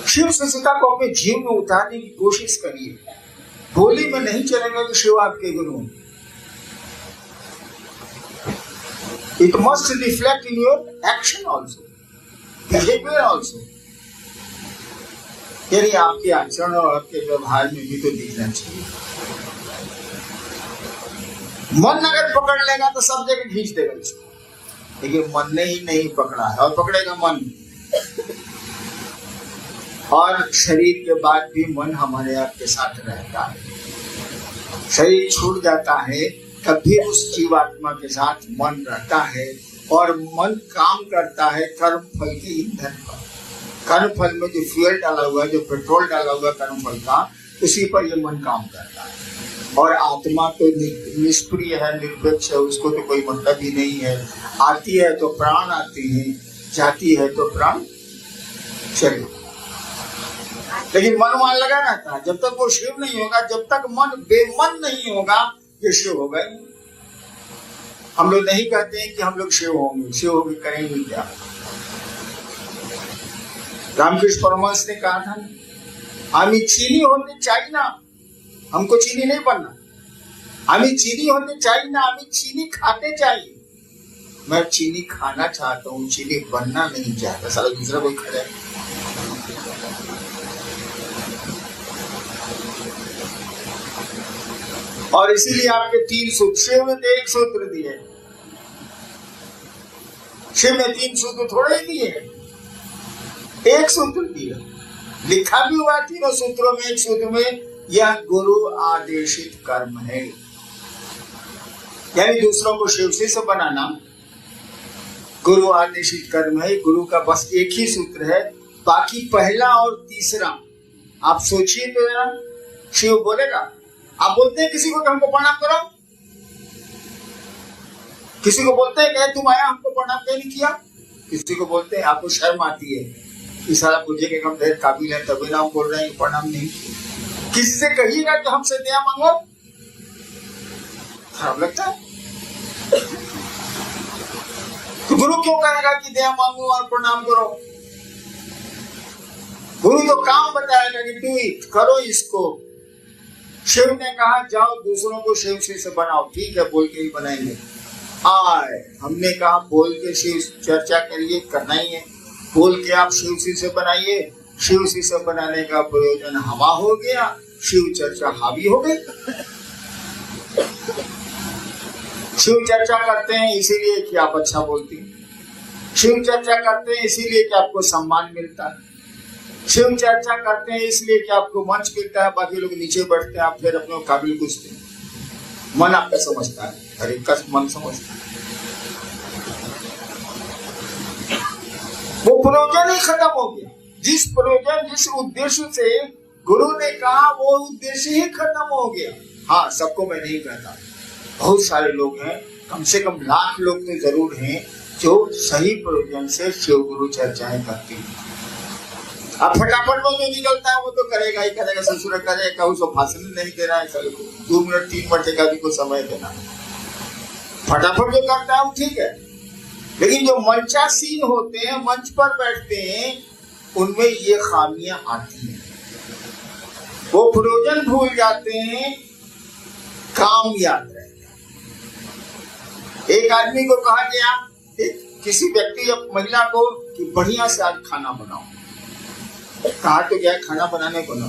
शिव सत्ता को अपने जीवन में उतारने की कोशिश करिए। बोली में नहीं चलेगा तो शिव आपके गुरु। It must reflect in your action also, behavior also. यानी आपके आचरण और आपके व्यवहार में भी तो दिखना चाहिए। मन अगर पकड़ लेगा तो सब जगह खींच देगा इसको, लेकिन मन ने ही नहीं पकड़ा है और पकड़ेगा मन। और शरीर के बाद भी मन हमारे आपके साथ रहता है। शरीर छूट जाता है तब भी उस जीवात्मा के साथ मन रहता है और मन काम करता है कर्म फल के ईंधन पर। कर्म फल में जो फ्यूल डाला हुआ है, जो पेट्रोल डाला हुआ है कर्म फल का, उसी पर ये मन काम करता है। और आत्मा तो निष्क्रिय है, निरपेक्ष है, उसको तो कोई मतलब ही नहीं है। आती है तो प्राण आती है, जाती है तो प्राण चले। लेकिन मन वहां लगा रहता है। जब तक वो शिव नहीं होगा, जब तक मन बेमन नहीं होगा, ये शिव होगा ही। हम लोग नहीं कहते हैं कि हम लोग शिव होंगे, शिव होंगे करेंगे क्या? रामकृष्ण परमहंस ने कहा था, हमें चीनी होने चाहिए ना, हमको चीनी नहीं बनना। हमें चीनी होने चाहिए ना, हमें चीनी खाते चाहिए। मैं चीनी खाना चाहता हूँ, चीनी बनना नहीं चाहता। साला दूसरा कोई खड़ा है। और इसीलिए आपके 3 सूत्र, शिव ने तो 1 सूत्र दिए। शिव ने 3 सूत्र थोड़े ही दिए, 1 सूत्र दिया। लिखा भी हुआ 3 सूत्रों में, 1 सूत्र में, यह गुरु आदेशित कर्म है। यानी दूसरों को शिव से बनाना गुरु आदेशित कर्म है। गुरु का बस एक ही सूत्र है, बाकी पहला और तीसरा आप सोचिए तो जरा। शिव बोलेगा, आप बोलते हैं किसी को कि हमको प्रणाम करो? किसी को बोलते हैं कि तुम आया हमको प्रणाम क्यों नहीं किया? किसी को बोलते हैं आपको शर्म आती है कि साला पूछे कि हम ढेर काबिल हैं तभी ना हम बोल रहे हैं प्रणाम नहीं किया। किसी से कहिएगा कि हमसे दया मांगो, खराब लगता है। तो गुरु क्यों कहेगा कि दया मांगो और प्रणाम करो? गुरु तो काम बताएगा कि तू करो इसको। शिव ने कहा जाओ दूसरों को शिव से बनाओ। ठीक है, बोल के ही बनाएंगे। आए हमने कहा बोल के शिव चर्चा करिए, करना ही है। बोल के आप शिव से बनाइए। शिव से बनाने का प्रयोजन हवा हो गया, शिव चर्चा हावी हो गई। शिव चर्चा करते हैं इसीलिए कि आप अच्छा बोलते हैं। शिव चर्चा करते हैं इसीलिए कि आपको सम्मान मिलता है। शिव चर्चा करते हैं इसलिए कि आपको मंच मिलता है, बाकी लोग नीचे बैठते हैं, आप फिर अपने काबिल पूछते हैं। मन आपका समझता है, हर एक का मन समझता है। वो प्रयोजन ही खत्म हो गया। जिस प्रयोजन, जिस उद्देश्य से गुरु ने कहा, वो उद्देश्य ही खत्म हो गया। हाँ, सबको मैं नहीं कहता, बहुत सारे लोग हैं, कम से कम लाख लोग तो जरूर हैं जो सही प्रयोजन से शिव गुरु चर्चाएं करते हैं। अब फटाफट वो जो निकलता है वो तो करेगा ही करेगा, ससुर करेगा, उसको भाषण नहीं देना है, 2 मिनट 3 मिनट का भी को समय देना। फटाफट जो करता है वो ठीक है, लेकिन जो मंचासीन होते हैं, मंच पर बैठते हैं, उनमें ये खामियां आती हैं। वो प्रयोजन भूल जाते हैं, काम याद रहेगा। एक आदमी को कहा गया, किसी व्यक्ति या महिला को, कि बढ़िया से आज खाना बनाओ। कहा तो क्या खाना बनाने को ना,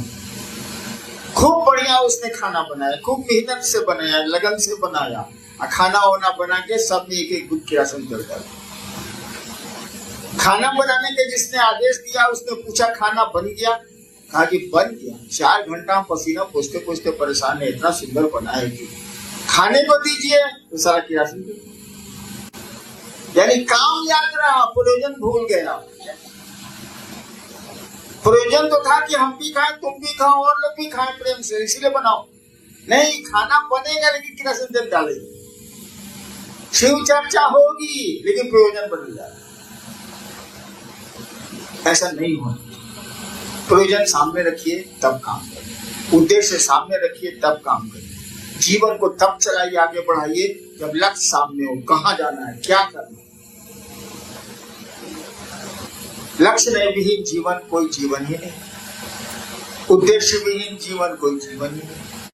खूब बढ़िया उसने खाना बनाया, खूब मेहनत से बनाया, लगन से बनाया, खाना वाना बना के सब में एक गुट की राशन चल गया। खाना बनाने के जिसने आदेश दिया उसने पूछा खाना बन गया? कहा कि बन गया। 4 घंटा पसीना पोंछते पोंछते परेशान है, इतना सुंदर बना है कि खाने को दीजिए तो सारा की राशन। यानी काम याद रहा, प्रयोजन भूल गया। प्रयोजन तो था कि हम भी खाएं, तुम भी खाओ और लोग भी खाएं प्रेम से, इसीलिए बनाओ। नहीं, खाना बनेगा लेकिन किरासन तेल डालेंगे। शिव चर्चा होगी लेकिन प्रयोजन बदल जाएगा। ऐसा नहीं होना। प्रयोजन सामने रखिए तब काम करिए, उद्देश्य सामने रखिए तब काम करिए। जीवन को तब चलाइए, आगे बढ़ाइए जब लक्ष्य सामने हो, कहाँ जाना है, क्या करना है। लक्ष्य विहीन जीवन कोई जीवन ही नहीं, उद्देश्य विहीन जीवन कोई जीवन ही नहीं।